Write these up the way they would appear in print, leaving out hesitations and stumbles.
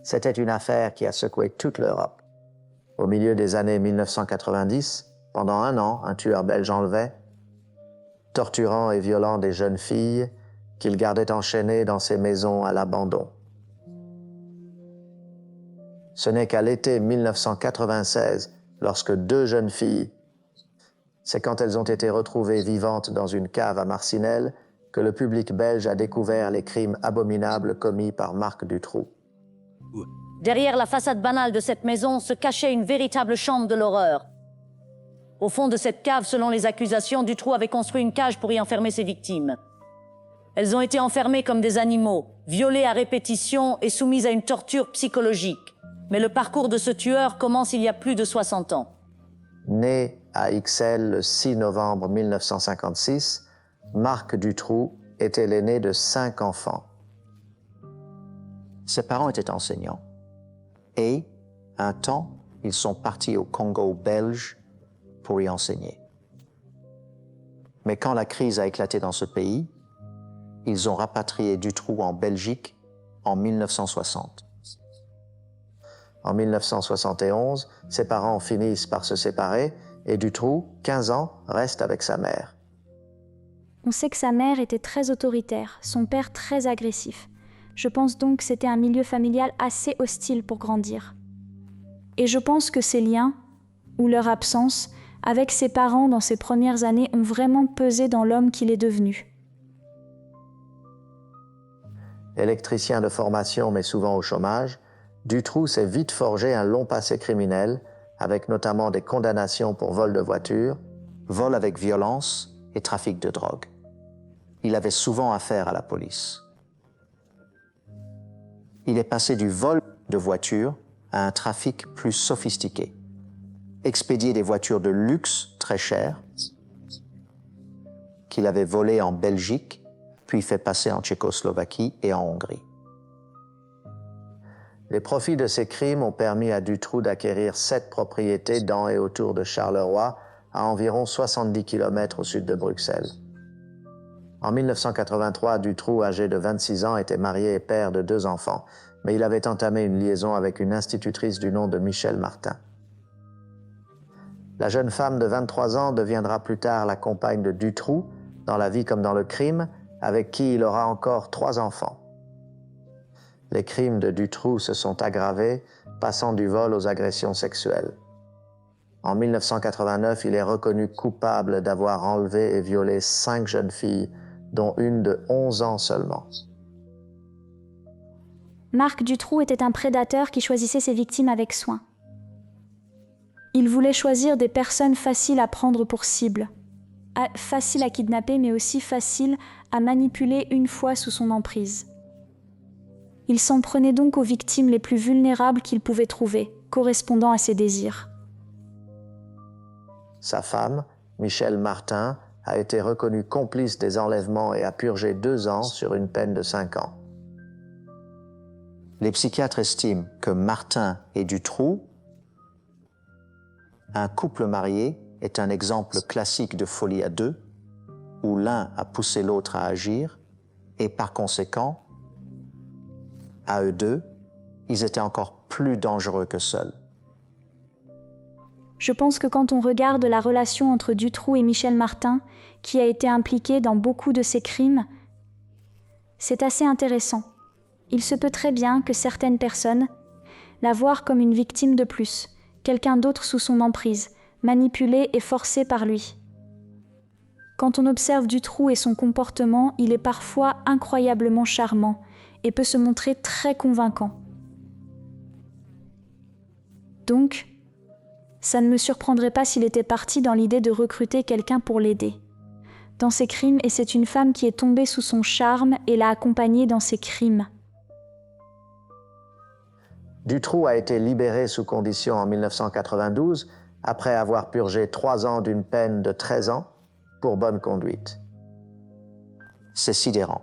C'était une affaire qui a secoué toute l'Europe. Au milieu des années 1990, pendant 1 an, un tueur belge enlevait, torturant et violant des jeunes filles qu'il gardait enchaînées dans ses maisons à l'abandon. Ce n'est qu'à l'été 1996, lorsque 2 jeunes filles, c'est quand elles ont été retrouvées vivantes dans une cave à Marcinelle, que le public belge a découvert les crimes abominables commis par Marc Dutroux. Derrière la façade banale de cette maison se cachait une véritable chambre de l'horreur. Au fond de cette cave, selon les accusations, Dutroux avait construit une cage pour y enfermer ses victimes. Elles ont été enfermées comme des animaux, violées à répétition et soumises à une torture psychologique. Mais le parcours de ce tueur commence il y a plus de 60 ans. Né à Ixelles le 6 novembre 1956, Marc Dutroux était l'aîné de 5 enfants. Ses parents étaient enseignants et, un temps, ils sont partis au Congo belge pour y enseigner. Mais quand la crise a éclaté dans ce pays, ils ont rapatrié Dutroux en Belgique en 1960. En 1971, ses parents finissent par se séparer et Dutroux, 15 ans, reste avec sa mère. On sait que sa mère était très autoritaire, son père très agressif. Je pense donc que c'était un milieu familial assez hostile pour grandir. Et je pense que ces liens, ou leur absence, avec ses parents dans ses premières années ont vraiment pesé dans l'homme qu'il est devenu. Électricien de formation mais souvent au chômage, Dutroux s'est vite forgé un long passé criminel, avec notamment des condamnations pour vol de voiture, vol avec violence et trafic de drogue. Il avait souvent affaire à la police. Il est passé du vol de voiture à un trafic plus sophistiqué. Expédier des voitures de luxe très chères, qu'il avait volées en Belgique, puis fait passer en Tchécoslovaquie et en Hongrie. Les profits de ces crimes ont permis à Dutroux d'acquérir 7 propriétés dans et autour de Charleroi, à environ 70 km au sud de Bruxelles. En 1983, Dutroux, âgé de 26 ans, était marié et père de 2 enfants, mais il avait entamé une liaison avec une institutrice du nom de Michel Martin. La jeune femme de 23 ans deviendra plus tard la compagne de Dutroux, dans la vie comme dans le crime, avec qui il aura encore 3 enfants. Les crimes de Dutroux se sont aggravés, passant du vol aux agressions sexuelles. En 1989, il est reconnu coupable d'avoir enlevé et violé 5 jeunes filles, dont une de 11 ans seulement. Marc Dutroux était un prédateur qui choisissait ses victimes avec soin. Il voulait choisir des personnes faciles à prendre pour cible, faciles à kidnapper mais aussi faciles à manipuler une fois sous son emprise. Il s'en prenait donc aux victimes les plus vulnérables qu'il pouvait trouver, correspondant à ses désirs. Sa femme, Michel Martin, a été reconnue complice des enlèvements et a purgé 2 ans sur une peine de 5 ans. Les psychiatres estiment que Martin et Dutroux, un couple marié, est un exemple classique de folie à 2, où l'un a poussé l'autre à agir, et par conséquent, à eux 2, ils étaient encore plus dangereux que seuls. Je pense que quand on regarde la relation entre Dutroux et Michel Martin, qui a été impliqué dans beaucoup de ces crimes, c'est assez intéressant. Il se peut très bien que certaines personnes la voient comme une victime de plus, quelqu'un d'autre sous son emprise, manipulé et forcé par lui. Quand on observe Dutroux et son comportement, il est parfois incroyablement charmant et peut se montrer très convaincant. Donc, ça ne me surprendrait pas s'il était parti dans l'idée de recruter quelqu'un pour l'aider dans ses crimes, et c'est une femme qui est tombée sous son charme et l'a accompagné dans ses crimes. Dutroux a été libéré sous condition en 1992, après avoir purgé 3 ans d'une peine de 13 ans pour bonne conduite. C'est sidérant.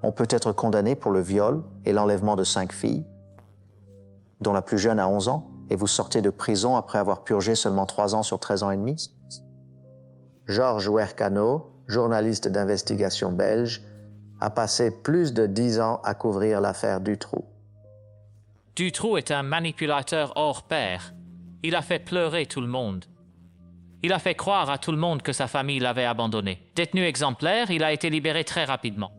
On peut être condamné pour le viol et l'enlèvement de 5 filles, dont la plus jeune a 11 ans, et vous sortez de prison après avoir purgé seulement 3 ans sur 13 ans et demi. Georges Wercano, journaliste d'investigation belge, a passé plus de 10 ans à couvrir l'affaire Dutroux. Dutroux est un manipulateur hors pair. Il a fait pleurer tout le monde. Il a fait croire à tout le monde que sa famille l'avait abandonné. Détenu exemplaire, il a été libéré très rapidement.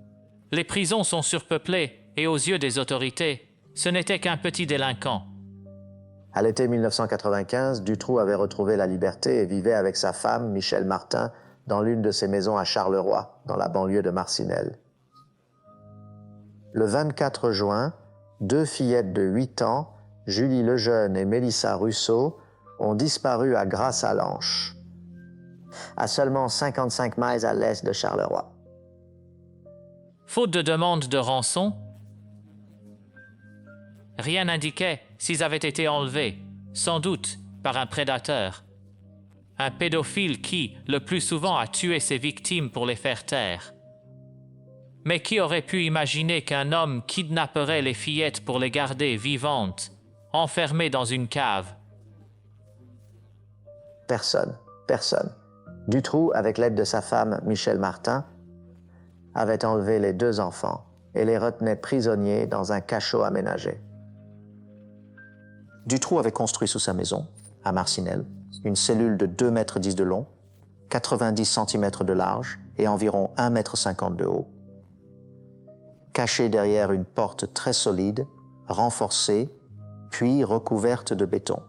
Les prisons sont surpeuplées et aux yeux des autorités, ce n'était qu'un petit délinquant. À l'été 1995, Dutroux avait retrouvé la liberté et vivait avec sa femme, Michèle Martin, dans l'une de ses maisons à Charleroi, dans la banlieue de Marcinelle. Le 24 juin, 2 fillettes de 8 ans, Julie Lejeune et Mélissa Russo, ont disparu à Grasse-à-Lanche, à seulement 55 miles à l'est de Charleroi. Faute de demande de rançon, rien n'indiquait s'ils avaient été enlevés, sans doute par un prédateur. Un pédophile qui, le plus souvent, a tué ses victimes pour les faire taire. Mais qui aurait pu imaginer qu'un homme kidnapperait les fillettes pour les garder vivantes, enfermées dans une cave? Personne. Dutroux, avec l'aide de sa femme, Michèle Martin, avait enlevé les 2 enfants et les retenait prisonniers dans un cachot aménagé. Dutroux avait construit sous sa maison, à Marcinelle, une cellule de 2,10 mètres de long, 90 cm de large et environ 1,50 m de haut. Cachée derrière une porte très solide, renforcée, puis recouverte de béton,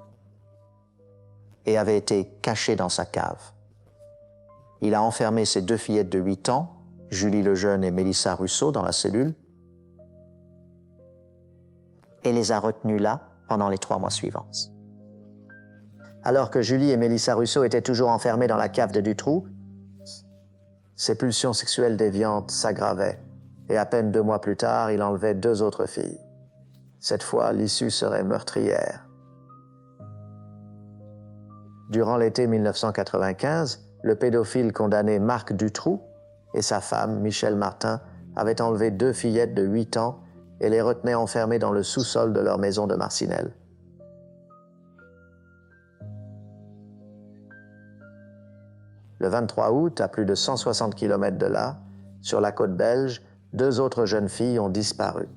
et avait été caché dans sa cave. Il a enfermé ses 2 fillettes de 8 ans, Julie Lejeune et Mélissa Russo, dans la cellule, et les a retenues là pendant les 3 mois suivants. Alors que Julie et Mélissa Russo étaient toujours enfermées dans la cave de Dutroux, ses pulsions sexuelles déviantes s'aggravaient, et à peine 2 mois plus tard, il enlevait 2 autres filles. Cette fois, l'issue serait meurtrière. Durant l'été 1995, le pédophile condamné Marc Dutroux et sa femme, Michèle Martin, avaient enlevé 2 fillettes de 8 ans et les retenaient enfermées dans le sous-sol de leur maison de Marcinelle. Le 23 août, à plus de 160 km de là, sur la côte belge, 2 autres jeunes filles ont disparu.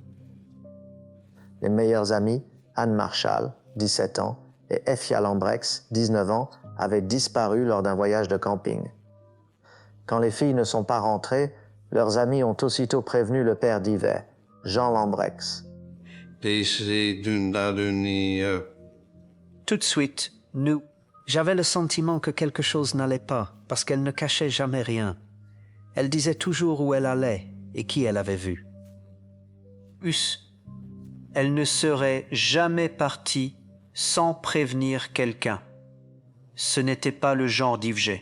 Les meilleures amies, Anne Marshall, 17 ans, et Effia Lambrex, 19 ans, avaient disparu lors d'un voyage de camping. Quand les filles ne sont pas rentrées, leurs amis ont aussitôt prévenu le père d'Yvette, Jean Lambrex. Tout de suite, j'avais le sentiment que quelque chose n'allait pas, parce qu'elle ne cachait jamais rien. Elle disait toujours où elle allait et qui elle avait vu. Elle ne serait jamais partie sans prévenir quelqu'un. Ce n'était pas le genre d'Yves.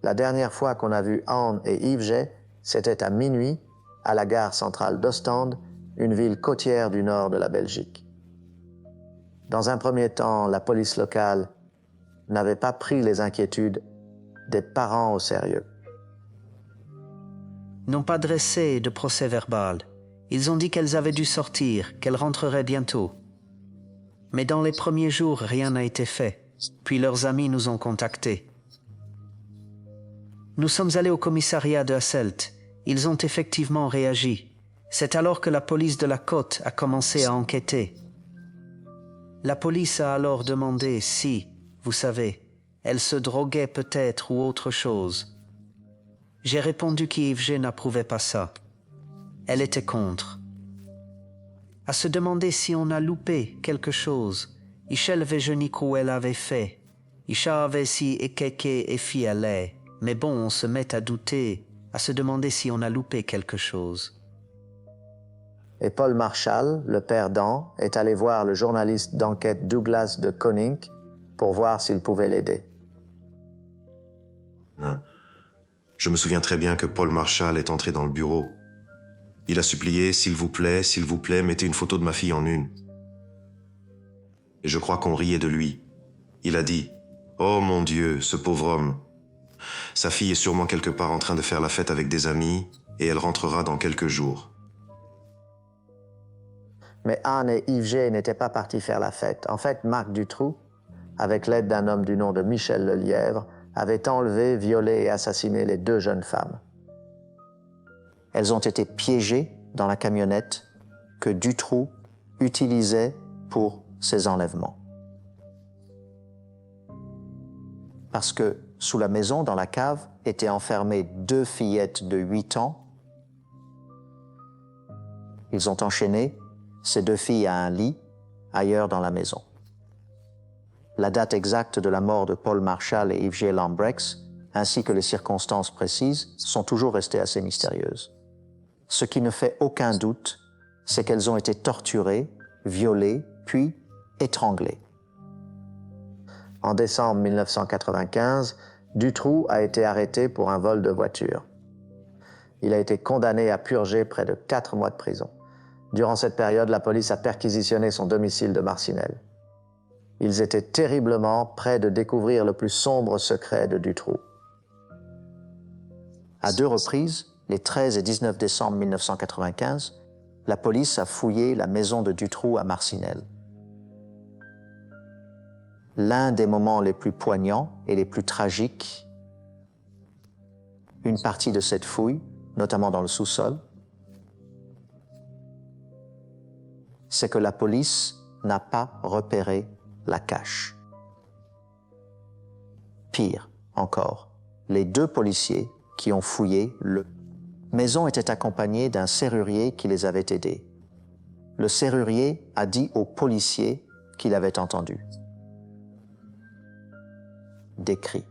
La dernière fois qu'on a vu Anne et Yves, c'était à minuit, à la gare centrale d'Ostende, une ville côtière du nord de la Belgique. Dans un premier temps, la police locale n'avait pas pris les inquiétudes des parents au sérieux. N'ont pas dressé de procès verbal. Ils ont dit qu'elles avaient dû sortir, qu'elles rentreraient bientôt. Mais dans les premiers jours, rien n'a été fait. Puis leurs amis nous ont contactés. Nous sommes allés au commissariat de Hasselt. Ils ont effectivement réagi. C'est alors que la police de la côte a commencé à enquêter. La police a alors demandé si, vous savez, elle se droguait peut-être ou autre chose. J'ai répondu qu'Yves n'approuvait pas ça. Elle était contre. À se demander si on a loupé quelque chose. Ichel vejenik où elle avait fait. Isha avait si ekeke et fi allait. Mais bon, on se met à douter, à se demander si on a loupé quelque chose. Et Paul Marshall, le père d'Anne, est allé voir le journaliste d'enquête Douglas de Konink pour voir s'il pouvait l'aider. Je me souviens très bien que Paul Marshall est entré dans le bureau. Il a supplié, s'il vous plaît, mettez une photo de ma fille en une. Et je crois qu'on riait de lui. Il a dit, oh mon Dieu, ce pauvre homme. Sa fille est sûrement quelque part en train de faire la fête avec des amis et elle rentrera dans quelques jours. Mais Anne et Yves n'étaient pas partis faire la fête. En fait, Marc Dutroux, avec l'aide d'un homme du nom de Michel Lelièvre, avait enlevé, violé et assassiné les 2 jeunes femmes. Elles ont été piégées dans la camionnette que Dutroux utilisait pour ses enlèvements. Parce que sous la maison, dans la cave, étaient enfermées 2 fillettes de 8 ans. Ils ont enchaîné ces 2 filles à un lit ailleurs dans la maison. La date exacte de la mort de Paul Marshall et Yves G. Lambrechts, ainsi que les circonstances précises, sont toujours restées assez mystérieuses. Ce qui ne fait aucun doute, c'est qu'elles ont été torturées, violées, puis étranglées. En décembre 1995, Dutroux a été arrêté pour un vol de voiture. Il a été condamné à purger près de 4 mois de prison. Durant cette période, la police a perquisitionné son domicile de Marcinelle. Ils étaient terriblement près de découvrir le plus sombre secret de Dutroux. À 2 reprises, les 13 et 19 décembre 1995, la police a fouillé la maison de Dutroux à Marcinelle. L'un des moments les plus poignants et les plus tragiques, une partie de cette fouille, notamment dans le sous-sol, c'est que la police n'a pas repéré la cache. Pire encore, les 2 policiers qui ont fouillé la maison étaient accompagnés d'un serrurier qui les avait aidés. Le serrurier a dit aux policiers qu'il avait entendu des cris.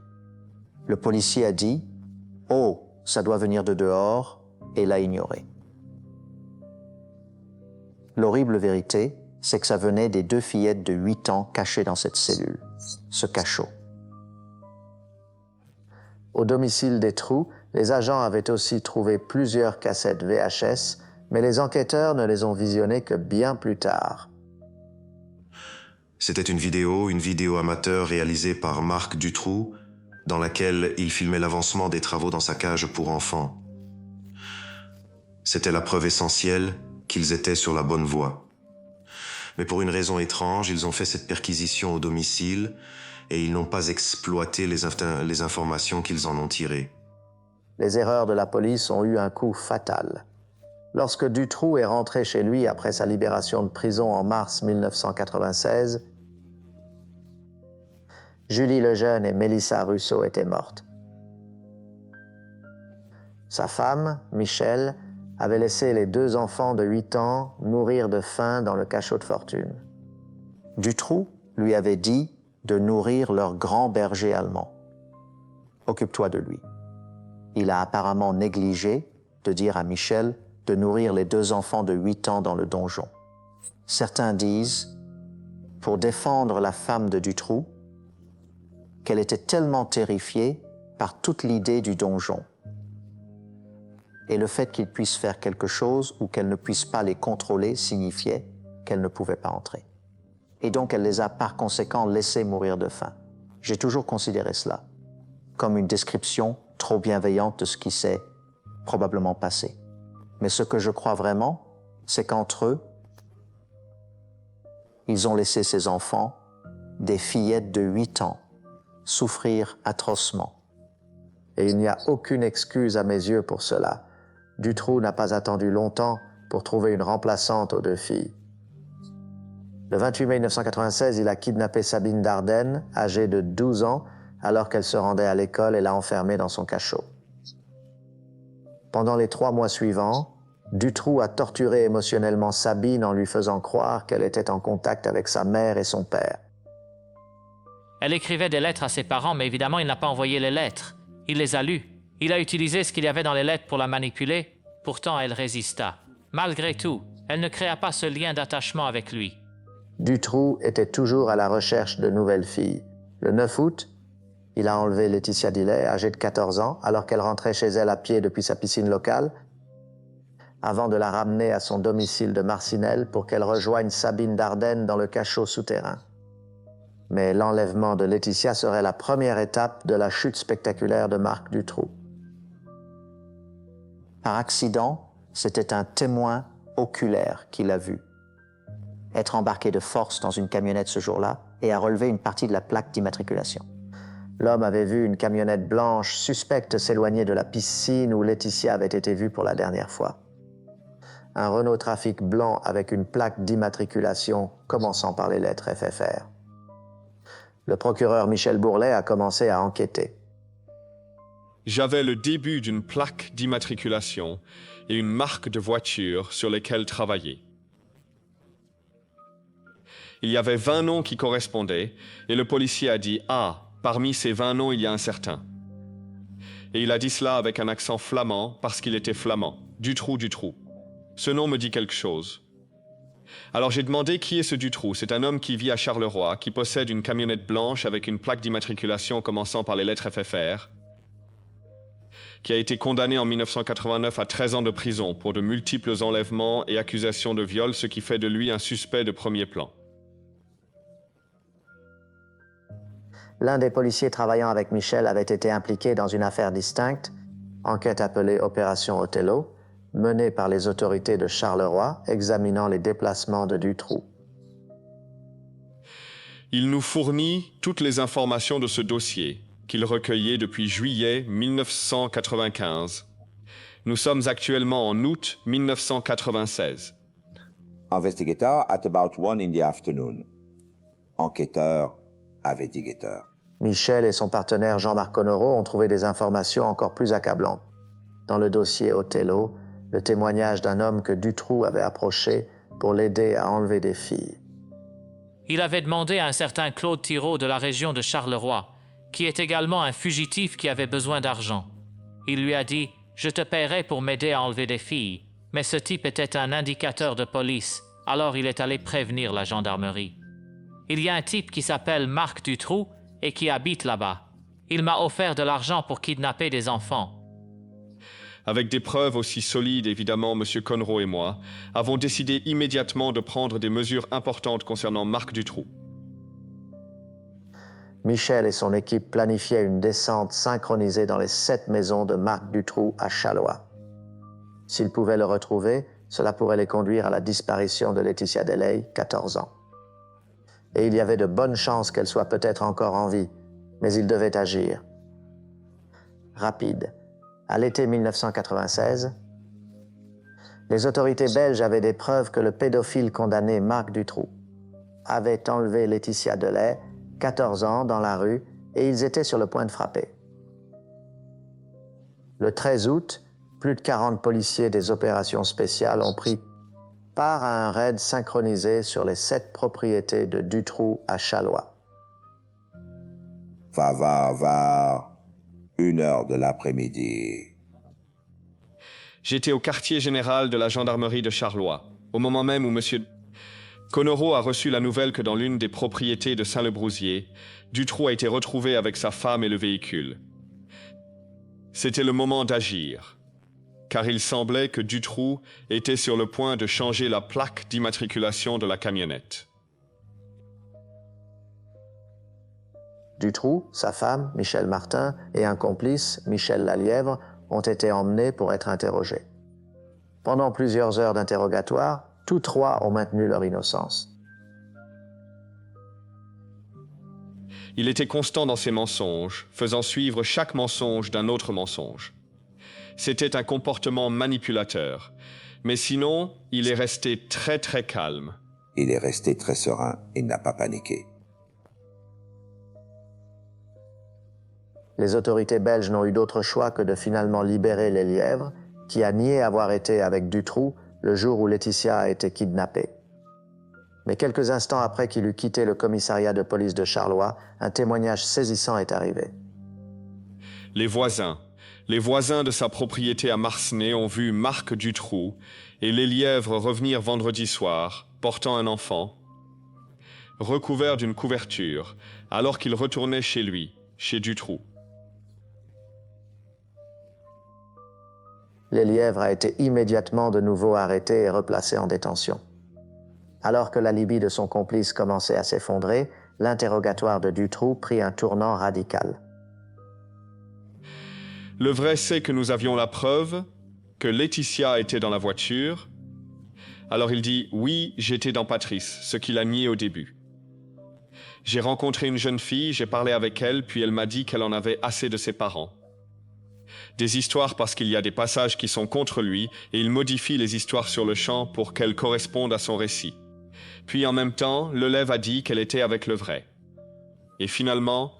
Le policier a dit « Oh, ça doit venir de dehors » et l'a ignoré. L'horrible vérité, c'est que ça venait des 2 fillettes de 8 ans cachées dans cette cellule, ce cachot. Au domicile des Trous, les agents avaient aussi trouvé plusieurs cassettes VHS, mais les enquêteurs ne les ont visionnées que bien plus tard. C'était une vidéo amateur réalisée par Marc Dutroux, dans laquelle il filmait l'avancement des travaux dans sa cage pour enfants. C'était la preuve essentielle qu'ils étaient sur la bonne voie. Mais pour une raison étrange, ils ont fait cette perquisition au domicile et ils n'ont pas exploité les informations qu'ils en ont tirées. Les erreurs de la police ont eu un coup fatal. Lorsque Dutroux est rentré chez lui après sa libération de prison en mars 1996, Julie Lejeune et Mélissa Russo étaient mortes. Sa femme, Michel, avait laissé les 2 enfants de 8 ans mourir de faim dans le cachot de fortune. Dutroux lui avait dit de nourrir leur grand berger allemand. Occupe-toi de lui. Il a apparemment négligé de dire à Michel de nourrir les 2 enfants de 8 ans dans le donjon. Certains disent, pour défendre la femme de Dutroux, qu'elle était tellement terrifiée par toute l'idée du donjon. Et le fait qu'il puisse faire quelque chose ou qu'elle ne puisse pas les contrôler signifiait qu'elle ne pouvait pas entrer. Et donc elle les a par conséquent laissés mourir de faim. J'ai toujours considéré cela comme une description trop bienveillante de ce qui s'est probablement passé. Mais ce que je crois vraiment, c'est qu'entre eux, ils ont laissé ces enfants, des fillettes de 8 ans, souffrir atrocement. Et il n'y a aucune excuse à mes yeux pour cela. Dutroux n'a pas attendu longtemps pour trouver une remplaçante aux 2 filles. Le 28 mai 1996, il a kidnappé Sabine Dardenne, âgée de 12 ans, alors qu'elle se rendait à l'école et l'a enfermée dans son cachot. Pendant les 3 mois suivants, Dutroux a torturé émotionnellement Sabine en lui faisant croire qu'elle était en contact avec sa mère et son père. Elle écrivait des lettres à ses parents, mais évidemment, il n'a pas envoyé les lettres. Il les a lues. Il a utilisé ce qu'il y avait dans les lettres pour la manipuler. Pourtant, elle résista. Malgré tout, elle ne créa pas ce lien d'attachement avec lui. Dutroux était toujours à la recherche de nouvelles filles. Le 9 août, il a enlevé Laetitia Dillet, âgée de 14 ans, alors qu'elle rentrait chez elle à pied depuis sa piscine locale, avant de la ramener à son domicile de Marcinelle pour qu'elle rejoigne Sabine Dardenne dans le cachot souterrain. Mais l'enlèvement de Laetitia serait la première étape de la chute spectaculaire de Marc Dutroux. Par accident, c'était un témoin oculaire qui l'a vu être embarqué de force dans une camionnette ce jour-là et a relevé une partie de la plaque d'immatriculation. L'homme avait vu une camionnette blanche suspecte s'éloigner de la piscine où Laetitia avait été vue pour la dernière fois. un Renault Trafic blanc avec une plaque d'immatriculation commençant par les lettres FFR. Le procureur Michel Bourlet a commencé à enquêter. J'avais le début d'une plaque d'immatriculation et une marque de voiture sur lesquelles travailler. Il y avait 20 noms qui correspondaient et le policier a dit « Ah, parmi ces 20 noms, il y a un certain ». Et il a dit cela avec un accent flamand parce qu'il était flamand. Dutroux, Dutroux. Ce nom me dit quelque chose. Alors j'ai demandé qui est ce Dutroux. C'est un homme qui vit à Charleroi, qui possède une camionnette blanche avec une plaque d'immatriculation commençant par les lettres FFR, qui a été condamné en 1989 à 13 ans de prison pour de multiples enlèvements et accusations de viol, ce qui fait de lui un suspect de premier plan. L'un des policiers travaillant avec Michel avait été impliqué dans une affaire distincte, enquête appelée Opération Othello, menée par les autorités de Charleroi, examinant les déplacements de Dutroux. Il nous fournit toutes les informations de ce dossier, qu'il recueillait depuis juillet 1995. Nous sommes actuellement en août 1996. Investigator at about 1 in the afternoon. Enquêteur, investigateur. Michel et son partenaire Jean-Marc Connereau ont trouvé des informations encore plus accablantes. Dans le dossier Othello, le témoignage d'un homme que Dutroux avait approché pour l'aider à enlever des filles. Il avait demandé à un certain Claude Thiraud de la région de Charleroi, qui est également un fugitif qui avait besoin d'argent. Il lui a dit « Je te paierai pour m'aider à enlever des filles », mais ce type était un indicateur de police, alors il est allé prévenir la gendarmerie. Il y a un type qui s'appelle Marc Dutroux et qui habite là-bas. Il m'a offert de l'argent pour kidnapper des enfants. Avec des preuves aussi solides, évidemment, M. Connereau et moi avons décidé immédiatement de prendre des mesures importantes concernant Marc Dutroux. Michel et son équipe planifiaient une descente synchronisée dans les 7 maisons de Marc Dutroux à Chalois. S'ils pouvaient le retrouver, cela pourrait les conduire à la disparition de Laetitia Deley, 14 ans. Et il y avait de bonnes chances qu'elle soit peut-être encore en vie, mais ils devaient agir. Rapide. À l'été 1996, les autorités belges avaient des preuves que le pédophile condamné Marc Dutroux avait enlevé Laetitia Deley, 14 ans, dans la rue, et ils étaient sur le point de frapper. Le 13 août, plus de 40 policiers des opérations spéciales ont pris part à un raid synchronisé sur les 7 propriétés de Dutroux à Chalois. Va, 1h de l'après-midi. J'étais au quartier général de la gendarmerie de Charleroi, au moment même où M. Connereau a reçu la nouvelle que dans l'une des propriétés de Saint-Le-Brousier, Dutroux a été retrouvé avec sa femme et le véhicule. C'était le moment d'agir, car il semblait que Dutroux était sur le point de changer la plaque d'immatriculation de la camionnette. Dutroux, sa femme, Michel Martin, et un complice, Michel Lalièvre, ont été emmenés pour être interrogés. Pendant plusieurs heures d'interrogatoire, tous 3 ont maintenu leur innocence. Il était constant dans ses mensonges, faisant suivre chaque mensonge d'un autre mensonge. C'était un comportement manipulateur, mais sinon, il est resté très très calme. Il est resté très serein, il n'a pas paniqué. Les autorités belges n'ont eu d'autre choix que de finalement libérer Lelièvre, qui a nié avoir été avec Dutroux le jour où Laetitia a été kidnappée. Mais quelques instants après qu'il eut quitté le commissariat de police de Charleroi, un témoignage saisissant est arrivé. Les voisins de sa propriété à Marcenay ont vu Marc Dutroux et Lelièvre revenir vendredi soir, portant un enfant, recouvert d'une couverture, alors qu'il retournait chez lui, chez Dutroux. Lelièvre a été immédiatement de nouveau arrêté et replacé en détention. Alors que l'alibi de son complice commençait à s'effondrer, l'interrogatoire de Dutroux prit un tournant radical. Le vrai, c'est que nous avions la preuve que Laetitia était dans la voiture. Alors il dit « Oui, j'étais dans Patrice », ce qu'il a nié au début. J'ai rencontré une jeune fille, j'ai parlé avec elle, puis elle m'a dit qu'elle en avait assez de ses parents. Des histoires parce qu'il y a des passages qui sont contre lui et il modifie les histoires sur le champ pour qu'elles correspondent à son récit. Puis en même temps, l'élève a dit qu'elle était avec le vrai. Et finalement,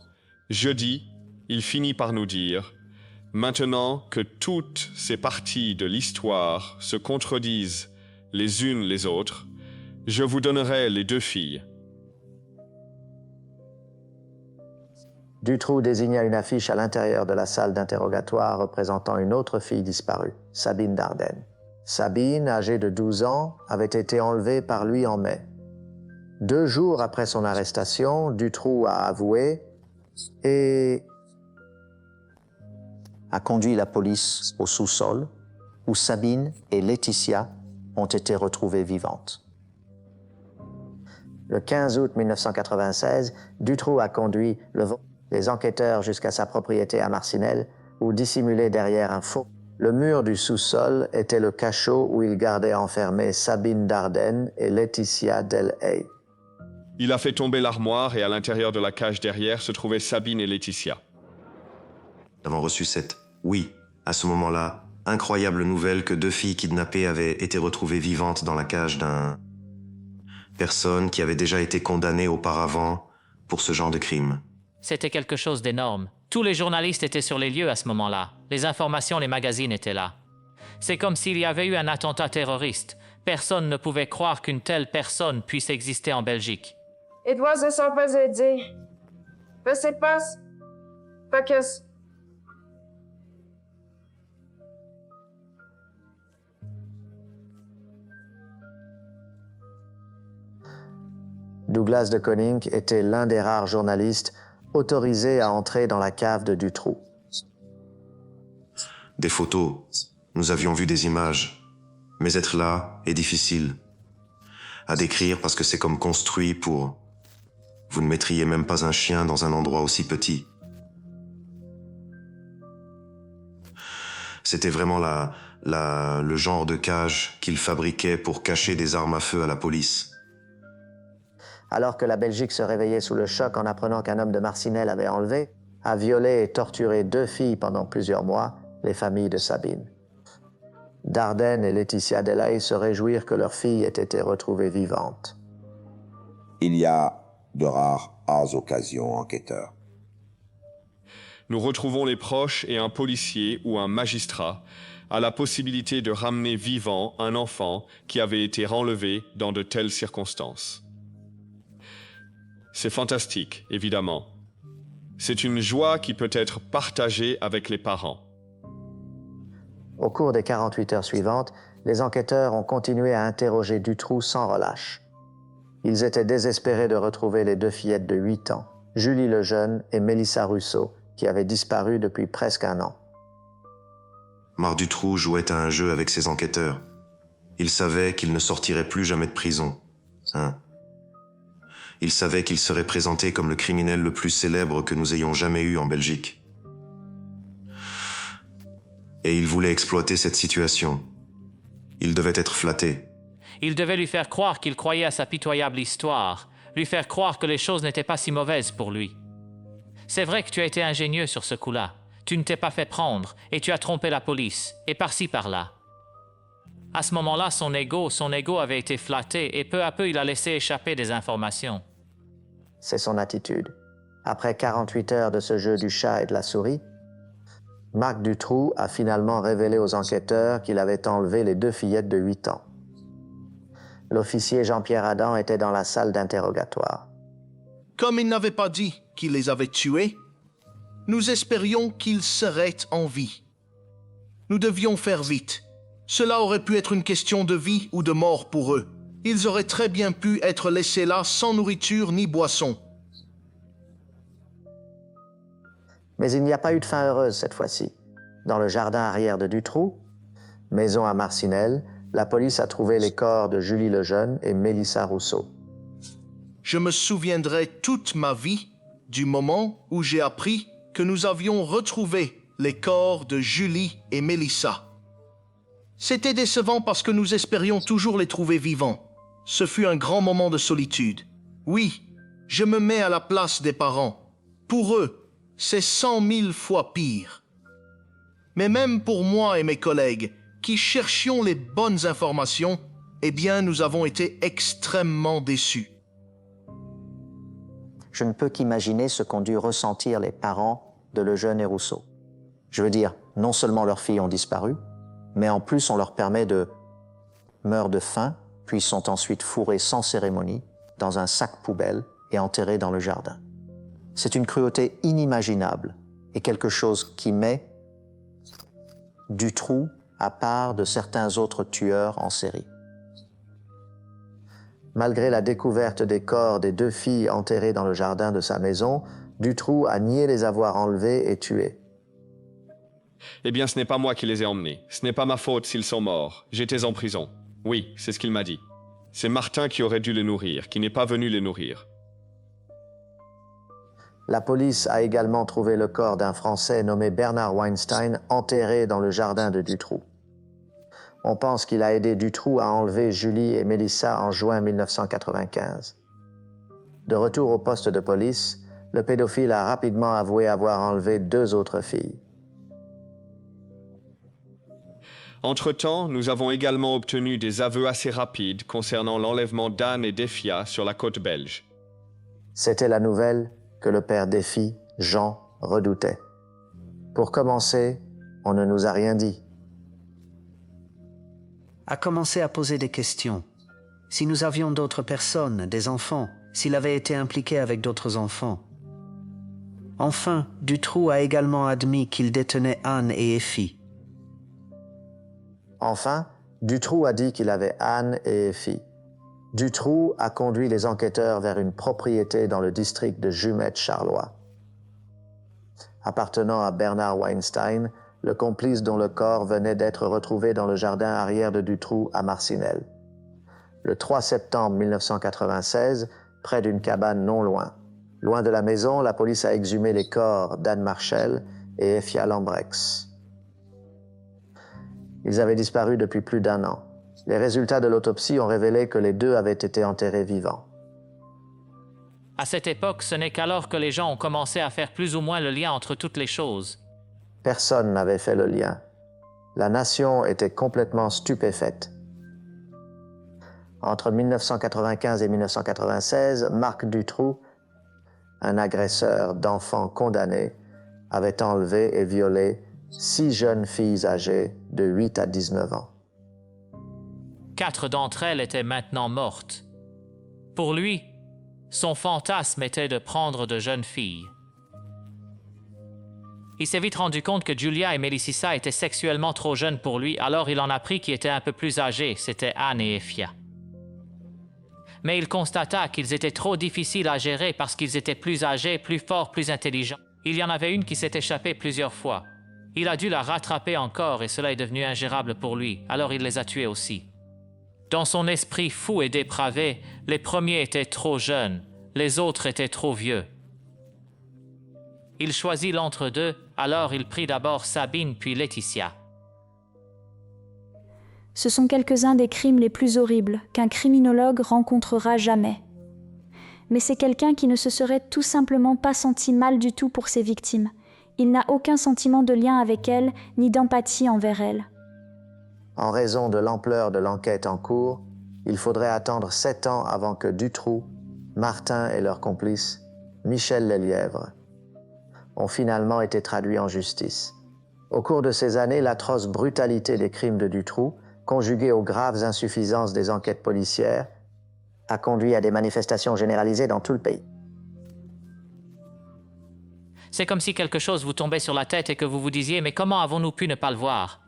jeudi, il finit par nous dire « Maintenant que toutes ces parties de l'histoire se contredisent les unes les autres, je vous donnerai les 2 filles. » Dutroux désigna une affiche à l'intérieur de la salle d'interrogatoire représentant une autre fille disparue, Sabine Dardenne. Sabine, âgée de 12 ans, avait été enlevée par lui en mai. 2 jours après son arrestation, Dutroux a avoué et a conduit la police au sous-sol où Sabine et Laetitia ont été retrouvées vivantes. Le 15 août 1996, Dutroux a conduit les enquêteurs jusqu'à sa propriété à Marcinelle où, dissimulé derrière un faux, le mur du sous-sol était le cachot où il gardait enfermées Sabine Dardenne et Laetitia Del Hay. Il a fait tomber l'armoire et à l'intérieur de la cage derrière se trouvaient Sabine et Laetitia. Nous avons reçu cette, oui, à ce moment-là, incroyable nouvelle que 2 filles kidnappées avaient été retrouvées vivantes dans la cage d'un personne qui avait déjà été condamnée auparavant pour ce genre de crime. C'était quelque chose d'énorme. Tous les journalistes étaient sur les lieux à ce moment-là. Les informations, les magazines étaient là. C'est comme s'il y avait eu un attentat terroriste. Personne ne pouvait croire qu'une telle personne puisse exister en Belgique. It was a supposé. Je sais pas. Focus. Douglas de Koning était l'un des rares journalistes autorisés à entrer dans la cave de Dutroux. Des photos, nous avions vu des images, mais être là est difficile à décrire parce que c'est comme construit pour... Vous ne mettriez même pas un chien dans un endroit aussi petit. C'était vraiment le genre de cage qu'il fabriquait pour cacher des armes à feu à la police. Alors que la Belgique se réveillait sous le choc en apprenant qu'un homme de Marcinelle avait enlevé, a violé et torturé 2 filles pendant plusieurs mois, les familles de Sabine. Dardenne et Laetitia Del Hay se réjouirent que leur fille ait été retrouvée vivante. Il y a de rares occasions, enquêteurs. Nous retrouvons les proches et un policier ou un magistrat à la possibilité de ramener vivant un enfant qui avait été enlevé dans de telles circonstances. C'est fantastique, évidemment. C'est une joie qui peut être partagée avec les parents. Au cours des 48 heures suivantes, les enquêteurs ont continué à interroger Dutroux sans relâche. Ils étaient désespérés de retrouver les 2 fillettes de 8 ans, Julie Lejeune et Mélissa Rousseau, qui avaient disparu depuis presque 1 an. Marc Dutroux jouait à un jeu avec ses enquêteurs. Il savait qu'il ne sortirait plus jamais de prison. Il savait qu'il serait présenté comme le criminel le plus célèbre que nous ayons jamais eu en Belgique. Et il voulait exploiter cette situation. Il devait être flatté. Il devait lui faire croire qu'il croyait à sa pitoyable histoire, lui faire croire que les choses n'étaient pas si mauvaises pour lui. C'est vrai que tu as été ingénieux sur ce coup-là. Tu ne t'es pas fait prendre et tu as trompé la police, et par-ci par-là. À ce moment-là, son ego avait été flatté et peu à peu, il a laissé échapper des informations. C'est son attitude. Après 48 heures de ce jeu du chat et de la souris, Marc Dutroux a finalement révélé aux enquêteurs qu'il avait enlevé les 2 fillettes de 8 ans. L'officier Jean-Pierre Adam était dans la salle d'interrogatoire. Comme il n'avait pas dit qu'il les avait tués, nous espérions qu'ils seraient en vie. Nous devions faire vite. Cela aurait pu être une question de vie ou de mort pour eux. Ils auraient très bien pu être laissés là sans nourriture ni boisson. Mais il n'y a pas eu de fin heureuse cette fois-ci. Dans le jardin arrière de Dutroux, maison à Marcinelle, la police a trouvé les corps de Julie Lejeune et Mélissa Rousseau. Je me souviendrai toute ma vie du moment où j'ai appris que nous avions retrouvé les corps de Julie et Mélissa. C'était décevant parce que nous espérions toujours les trouver vivants. Ce fut un grand moment de solitude. Oui, je me mets à la place des parents. Pour eux, c'est 100 000 fois pire. Mais même pour moi et mes collègues, qui cherchions les bonnes informations, eh bien, nous avons été extrêmement déçus. Je ne peux qu'imaginer ce qu'ont dû ressentir les parents de Lejeune et Rousseau. Je veux dire, non seulement leurs filles ont disparu, mais en plus on leur permet de meurent de faim, puis sont ensuite fourrés sans cérémonie dans un sac poubelle et enterrés dans le jardin. C'est une cruauté inimaginable et quelque chose qui met Dutroux à part de certains autres tueurs en série. Malgré la découverte des corps des 2 filles enterrées dans le jardin de sa maison, Dutroux a nié les avoir enlevées et tuées. Eh bien, ce n'est pas moi qui les ai emmenés. Ce n'est pas ma faute s'ils sont morts. J'étais en prison. Oui, c'est ce qu'il m'a dit. C'est Martin qui aurait dû les nourrir, qui n'est pas venu les nourrir. La police a également trouvé le corps d'un Français nommé Bernard Weinstein enterré dans le jardin de Dutroux. On pense qu'il a aidé Dutroux à enlever Julie et Mélissa en juin 1995. De retour au poste de police, le pédophile a rapidement avoué avoir enlevé 2 autres filles. Entre-temps, nous avons également obtenu des aveux assez rapides concernant l'enlèvement d'Anne et d'Efia sur la côte belge. C'était la nouvelle que le père d'Effie, Jean, redoutait. Pour commencer, on ne nous a rien dit. A commencé à poser des questions. Si nous avions d'autres personnes, des enfants, s'il avait été impliqué avec d'autres enfants. Enfin, Dutroux a également admis qu'il détenait Anne et Effie. Enfin, Dutroux a dit qu'il avait Anne et Effie. Dutroux a conduit les enquêteurs vers une propriété dans le district de Jumet-Charlois. Appartenant à Bernard Weinstein, le complice dont le corps venait d'être retrouvé dans le jardin arrière de Dutroux à Marcinelle. Le 3 septembre 1996, près d'une cabane non loin. Loin de la maison, la police a exhumé les corps d'Anne Marchel et Effia Lambrex. Ils avaient disparu depuis plus d'1 an. Les résultats de l'autopsie ont révélé que les 2 avaient été enterrés vivants. À cette époque, ce n'est qu'alors que les gens ont commencé à faire plus ou moins le lien entre toutes les choses. Personne n'avait fait le lien. La nation était complètement stupéfaite. Entre 1995 et 1996, Marc Dutroux, un agresseur d'enfants condamné, avait enlevé et violé 6 jeunes filles âgées de 8 à 19 ans. 4 d'entre elles étaient maintenant mortes. Pour lui, son fantasme était de prendre de jeunes filles. Il s'est vite rendu compte que Julia et Mélissa étaient sexuellement trop jeunes pour lui, alors il en a pris qui étaient un peu plus âgés, c'était Anne et Effia. Mais il constata qu'ils étaient trop difficiles à gérer parce qu'ils étaient plus âgés, plus forts, plus intelligents. Il y en avait une qui s'est échappée plusieurs fois. Il a dû la rattraper encore et cela est devenu ingérable pour lui, alors il les a tués aussi. Dans son esprit fou et dépravé, les premiers étaient trop jeunes, les autres étaient trop vieux. Il choisit l'entre-deux, alors il prit d'abord Sabine puis Laetitia. Ce sont quelques-uns des crimes les plus horribles qu'un criminologue rencontrera jamais. Mais c'est quelqu'un qui ne se serait tout simplement pas senti mal du tout pour ses victimes. Il n'a aucun sentiment de lien avec elles, ni d'empathie envers elles. En raison de l'ampleur de l'enquête en cours, il faudrait attendre 7 ans avant que Dutroux, Martin et leur complice, Michel Lelièvre, ont finalement été traduits en justice. Au cours de ces années, l'atroce brutalité des crimes de Dutroux, conjuguée aux graves insuffisances des enquêtes policières, a conduit à des manifestations généralisées dans tout le pays. C'est comme si quelque chose vous tombait sur la tête et que vous vous disiez « Mais comment avons-nous pu ne pas le voir?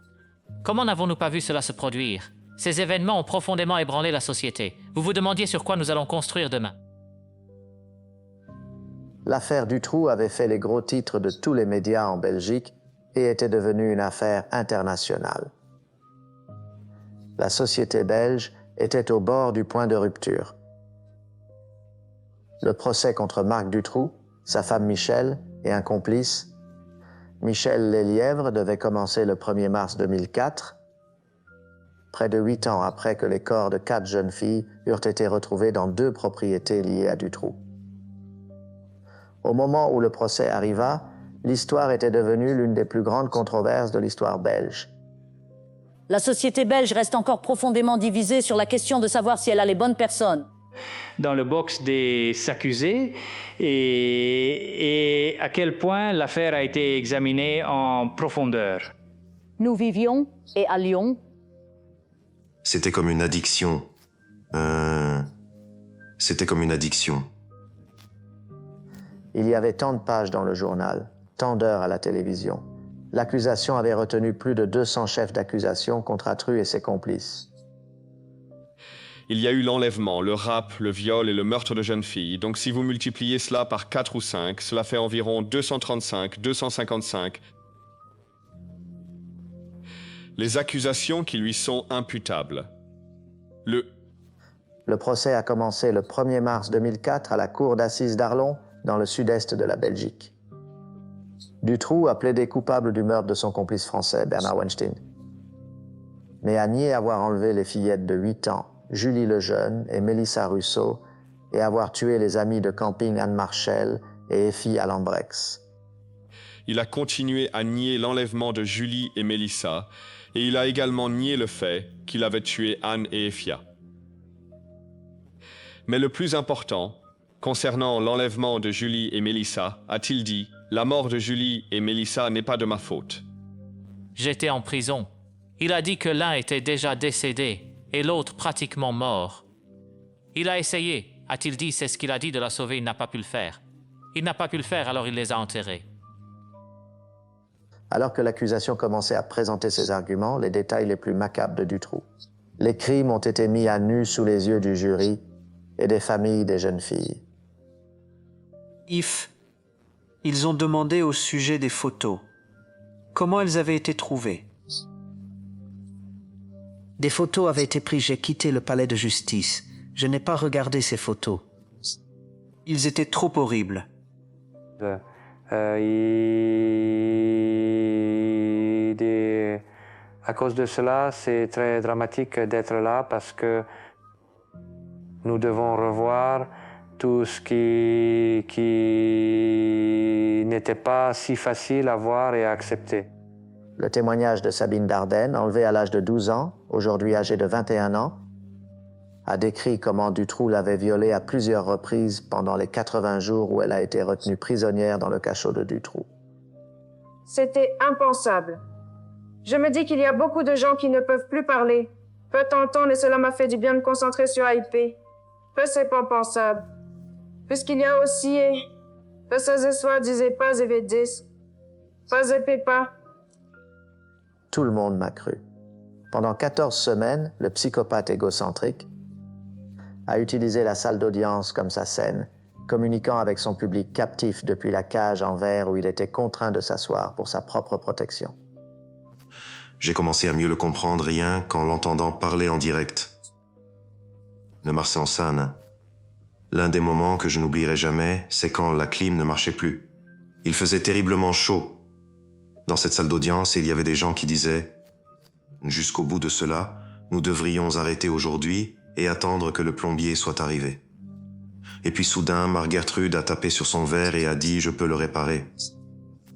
Comment n'avons-nous pas vu cela se produire? Ces événements ont profondément ébranlé la société. Vous vous demandiez sur quoi nous allons construire demain. » L'affaire Dutroux avait fait les gros titres de tous les médias en Belgique et était devenue une affaire internationale. La société belge était au bord du point de rupture. Le procès contre Marc Dutroux, sa femme Michel et un complice, Michel Lelièvre, devait commencer le 1er mars 2004, près de 8 ans après que les corps de 4 jeunes filles eurent été retrouvés dans 2 propriétés liées à Dutroux. Au moment où le procès arriva, l'histoire était devenue l'une des plus grandes controverses de l'histoire belge. La société belge reste encore profondément divisée sur la question de savoir si elle a les bonnes personnes. Dans le box des accusés et à quel point l'affaire a été examinée en profondeur. Nous vivions, et à Lyon, C'était comme une addiction. C'était comme une addiction. Il y avait tant de pages dans le journal, tant d'heures à la télévision. L'accusation avait retenu plus de 200 chefs d'accusation contre Atru et ses complices. Il y a eu l'enlèvement, le rap, le viol et le meurtre de jeunes filles. Donc si vous multipliez cela par 4 ou 5, cela fait environ 235, 255. Les accusations qui lui sont imputables. Le procès a commencé le 1er mars 2004 à la cour d'assises d'Arlon, dans le sud-est de la Belgique. Dutroux a plaidé coupable du meurtre de son complice français, Bernard Weinstein, mais a nié avoir enlevé les fillettes de 8 ans, Julie Lejeune et Mélissa Russo, et avoir tué les amis de camping Anne Marchel et Effie Alambrex. Il a continué à nier l'enlèvement de Julie et Mélissa, et il a également nié le fait qu'il avait tué Anne et Effia. Mais le plus important, concernant l'enlèvement de Julie et Mélissa, a-t-il dit « La mort de Julie et Mélissa n'est pas de ma faute ». J'étais en prison. Il a dit que l'un était déjà décédé et l'autre pratiquement mort. Il a essayé, a-t-il dit, c'est ce qu'il a dit de la sauver, il n'a pas pu le faire. Il n'a pas pu le faire, alors il les a enterrés. Alors que l'accusation commençait à présenter ses arguments, les détails les plus macabres de Dutroux. Les crimes ont été mis à nu sous les yeux du jury et des familles des jeunes filles. If, ils ont demandé au sujet des photos. Comment elles avaient été trouvées? Des photos avaient été prises. J'ai quitté le palais de justice. Je n'ai pas regardé ces photos. Ils étaient trop horribles. À cause de cela, c'est très dramatique d'être là parce que nous devons revoir tout ce qui n'était pas si facile à voir et à accepter. Le témoignage de Sabine Dardenne, enlevée à l'âge de 12 ans, aujourd'hui âgée de 21 ans, a décrit comment Dutroux l'avait violée à plusieurs reprises pendant les 80 jours où elle a été retenue prisonnière dans le cachot de Dutroux. C'était impensable. Je me dis qu'il y a beaucoup de gens qui ne peuvent plus parler. Peut entendre et cela m'a fait du bien de me concentrer sur IP. Peu c'est pas pensable. Puisqu'il y a aussi peu ces histoires disaient pas et védis. Pas et pépa. Tout le monde m'a cru. Pendant 14 semaines, le psychopathe égocentrique a utilisé la salle d'audience comme sa scène, communiquant avec son public captif depuis la cage en verre où il était contraint de s'asseoir pour sa propre protection. J'ai commencé à mieux le comprendre rien qu'en l'entendant parler en direct. Le Marseille en Sanne. L'un des moments que je n'oublierai jamais, c'est quand la clim ne marchait plus. Il faisait terriblement chaud. Dans cette salle d'audience, il y avait des gens qui disaient « Jusqu'au bout de cela, nous devrions arrêter aujourd'hui et attendre que le plombier soit arrivé. » Et puis soudain, Margertrude a tapé sur son verre et a dit « Je peux le réparer ».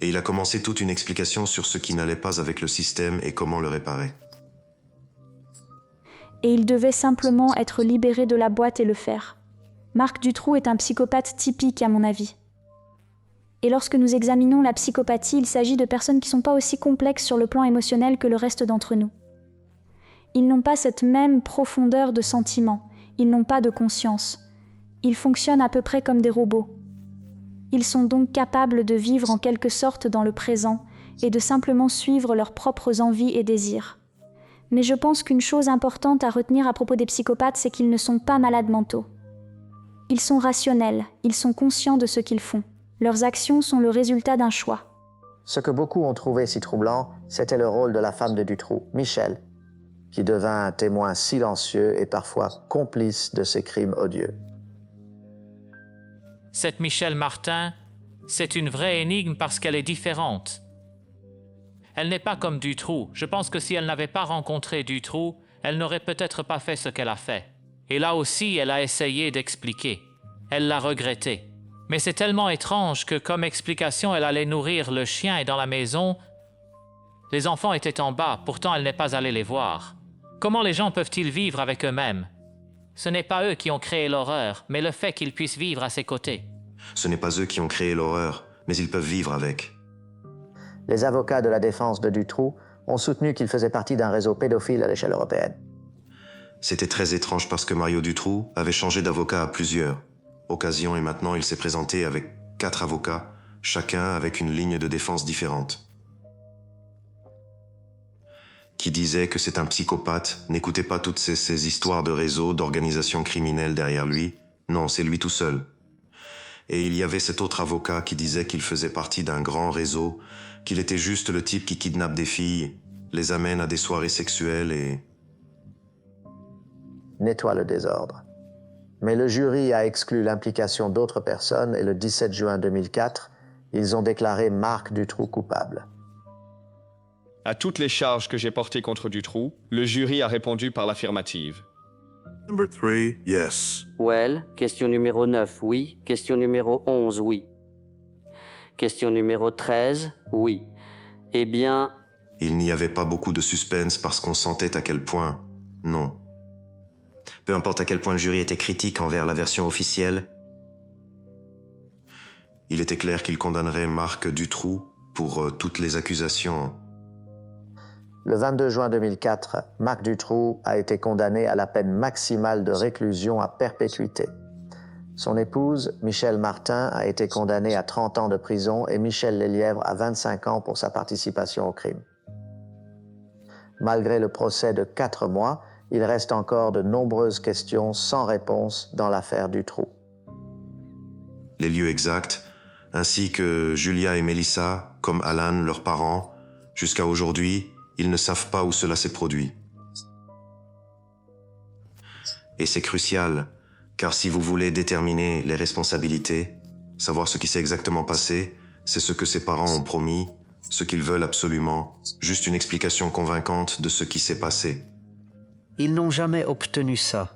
Et il a commencé toute une explication sur ce qui n'allait pas avec le système et comment le réparer. Et il devait simplement être libéré de la boîte et le faire. Marc Dutroux est un psychopathe typique à mon avis. Et lorsque nous examinons la psychopathie, il s'agit de personnes qui ne sont pas aussi complexes sur le plan émotionnel que le reste d'entre nous. Ils n'ont pas cette même profondeur de sentiments, ils n'ont pas de conscience. Ils fonctionnent à peu près comme des robots. Ils sont donc capables de vivre en quelque sorte dans le présent et de simplement suivre leurs propres envies et désirs. Mais je pense qu'une chose importante à retenir à propos des psychopathes, c'est qu'ils ne sont pas malades mentaux. Ils sont rationnels, ils sont conscients de ce qu'ils font. Leurs actions sont le résultat d'un choix. Ce que beaucoup ont trouvé si troublant, c'était le rôle de la femme de Dutroux, Michel, qui devint un témoin silencieux et parfois complice de ces crimes odieux. Cette Michel Martin, c'est une vraie énigme parce qu'elle est différente. Elle n'est pas comme Dutroux. Je pense que si elle n'avait pas rencontré Dutroux, elle n'aurait peut-être pas fait ce qu'elle a fait. Et là aussi, elle a essayé d'expliquer. Elle l'a regretté. Mais c'est tellement étrange que comme explication, elle allait nourrir le chien et dans la maison, les enfants étaient en bas, pourtant elle n'est pas allée les voir. Comment les gens peuvent-ils vivre avec eux-mêmes? Ce n'est pas eux qui ont créé l'horreur, mais le fait qu'ils puissent vivre à ses côtés. Ce n'est pas eux qui ont créé l'horreur, mais ils peuvent vivre avec. Les avocats de la défense de Dutroux ont soutenu qu'il faisait partie d'un réseau pédophile à l'échelle européenne. C'était très étrange parce que Mario Dutroux avait changé d'avocat à plusieurs occasions et maintenant il s'est présenté avec 4 avocats, chacun avec une ligne de défense différente. Qui disait que c'est un psychopathe, n'écoutez pas toutes ces histoires de réseaux, d'organisations criminelles derrière lui. Non, c'est lui tout seul. Et il y avait cet autre avocat qui disait qu'il faisait partie d'un grand réseau, qu'il était juste le type qui kidnappe des filles, les amène à des soirées sexuelles et... nettoie le désordre. Mais le jury a exclu l'implication d'autres personnes et le 17 juin 2004, ils ont déclaré Marc Dutroux coupable. À toutes les charges que j'ai portées contre Dutroux, le jury a répondu par l'affirmative. Number 3, yes. Well, question numéro 9, oui. Question numéro 11, oui. Question numéro 13, oui. Eh bien... Il n'y avait pas beaucoup de suspense parce qu'on sentait à quel point... Non. Peu importe à quel point le jury était critique envers la version officielle, il était clair qu'il condamnerait Marc Dutroux pour toutes les accusations. Le 22 juin 2004, Marc Dutroux a été condamné à la peine maximale de réclusion à perpétuité. Son épouse, Michèle Martin, a été condamnée à 30 ans de prison et Michel Lelièvre à 25 ans pour sa participation au crime. Malgré le procès de 4 mois, il reste encore de nombreuses questions sans réponse dans l'affaire Dutroux. Les lieux exacts, ainsi que Julia et Mélissa, comme Alan, leurs parents, jusqu'à aujourd'hui, ils ne savent pas où cela s'est produit. Et c'est crucial, car si vous voulez déterminer les responsabilités, savoir ce qui s'est exactement passé, c'est ce que ses parents ont promis, ce qu'ils veulent absolument, juste une explication convaincante de ce qui s'est passé. Ils n'ont jamais obtenu ça.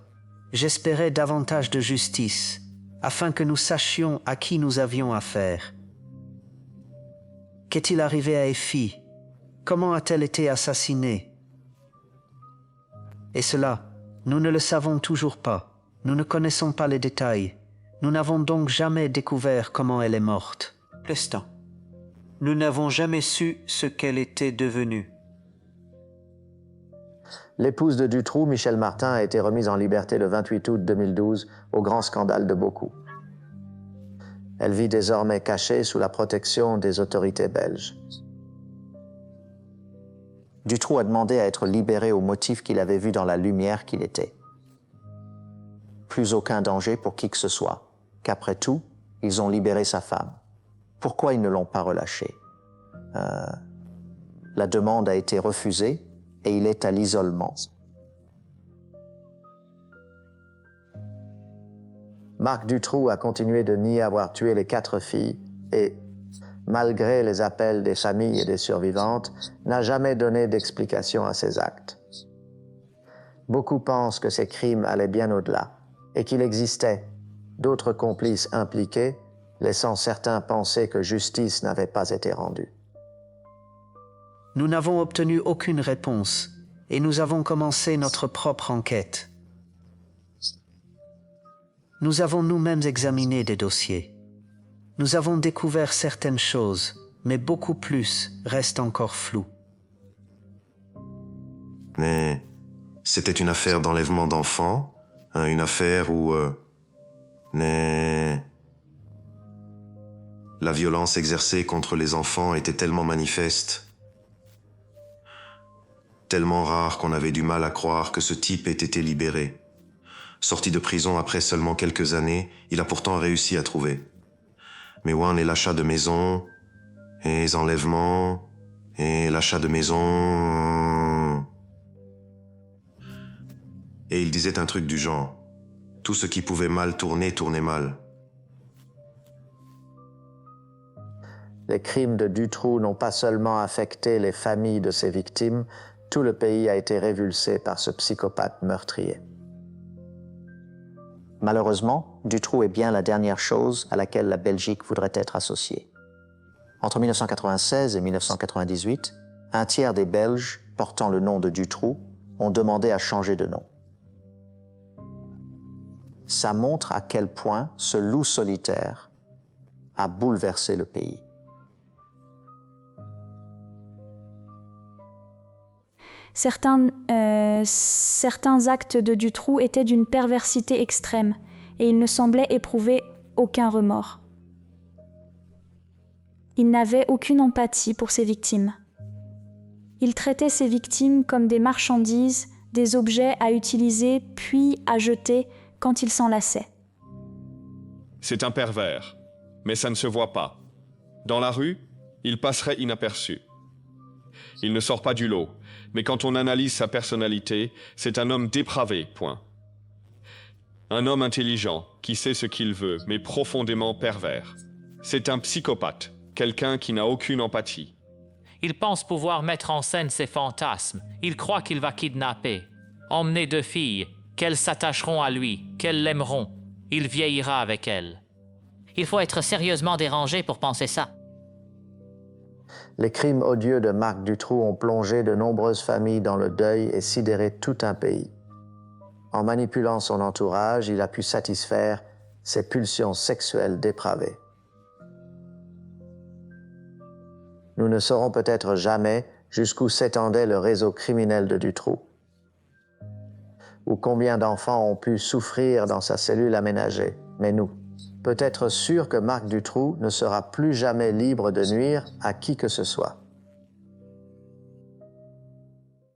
J'espérais davantage de justice, afin que nous sachions à qui nous avions affaire. Qu'est-il arrivé à Effie? Comment a-t-elle été assassinée? Et cela, nous ne le savons toujours pas. Nous ne connaissons pas les détails. Nous n'avons donc jamais découvert comment elle est morte. Plestin. Nous n'avons jamais su ce qu'elle était devenue. L'épouse de Dutroux, Michèle Martin, a été remise en liberté le 28 août 2012 au grand scandale de Beaucou. Elle vit désormais cachée sous la protection des autorités belges. Dutroux a demandé à être libéré au motif qu'il avait vu dans la lumière qu'il était. Plus aucun danger pour qui que ce soit, qu'après tout, ils ont libéré sa femme. Pourquoi ils ne l'ont pas relâché? La demande a été refusée et il est à l'isolement. Marc Dutroux a continué de nier avoir tué les 4 filles et, malgré les appels des familles et des survivantes, n'a jamais donné d'explication à ses actes. Beaucoup pensent que ces crimes allaient bien au-delà et qu'il existait d'autres complices impliqués, laissant certains penser que justice n'avait pas été rendue. Nous n'avons obtenu aucune réponse et nous avons commencé notre propre enquête. Nous avons nous-mêmes examiné des dossiers. Nous avons découvert certaines choses, mais beaucoup plus reste encore flou. Mais c'était une affaire d'enlèvement d'enfants, hein, une affaire où... la violence exercée contre les enfants était tellement manifeste, tellement rare qu'on avait du mal à croire que ce type ait été libéré. Sorti de prison après seulement quelques années, il a pourtant réussi à trouver. Mais ouin est l'achat de maison, et les enlèvements, et l'achat de maison... Et il disait un truc du genre. Tout ce qui pouvait mal tourner, tournait mal. Les crimes de Dutroux n'ont pas seulement affecté les familles de ses victimes, tout le pays a été révulsé par ce psychopathe meurtrier. Malheureusement, Dutroux est bien la dernière chose à laquelle la Belgique voudrait être associée. Entre 1996 et 1998, un tiers des Belges portant le nom de Dutroux ont demandé à changer de nom. Ça montre à quel point ce loup solitaire a bouleversé le pays. Certains actes de Dutroux étaient d'une perversité extrême et il ne semblait éprouver aucun remords. Il n'avait aucune empathie pour ses victimes. Il traitait ses victimes comme des marchandises, des objets à utiliser puis à jeter quand il s'en lassait. C'est un pervers, mais ça ne se voit pas. Dans la rue, il passerait inaperçu. Il ne sort pas du lot, mais quand on analyse sa personnalité, c'est un homme dépravé, point. Un homme intelligent, qui sait ce qu'il veut, mais profondément pervers. C'est un psychopathe, quelqu'un qui n'a aucune empathie. Il pense pouvoir mettre en scène ses fantasmes. Il croit qu'il va kidnapper, emmener 2 filles, qu'elles s'attacheront à lui, qu'elles l'aimeront. Il vieillira avec elles. Il faut être sérieusement dérangé pour penser ça. Les crimes odieux de Marc Dutroux ont plongé de nombreuses familles dans le deuil et sidéré tout un pays. En manipulant son entourage, il a pu satisfaire ses pulsions sexuelles dépravées. Nous ne saurons peut-être jamais jusqu'où s'étendait le réseau criminel de Dutroux, ou combien d'enfants ont pu souffrir dans sa cellule aménagée. Mais nous, peut être sûrs que Marc Dutroux ne sera plus jamais libre de nuire à qui que ce soit.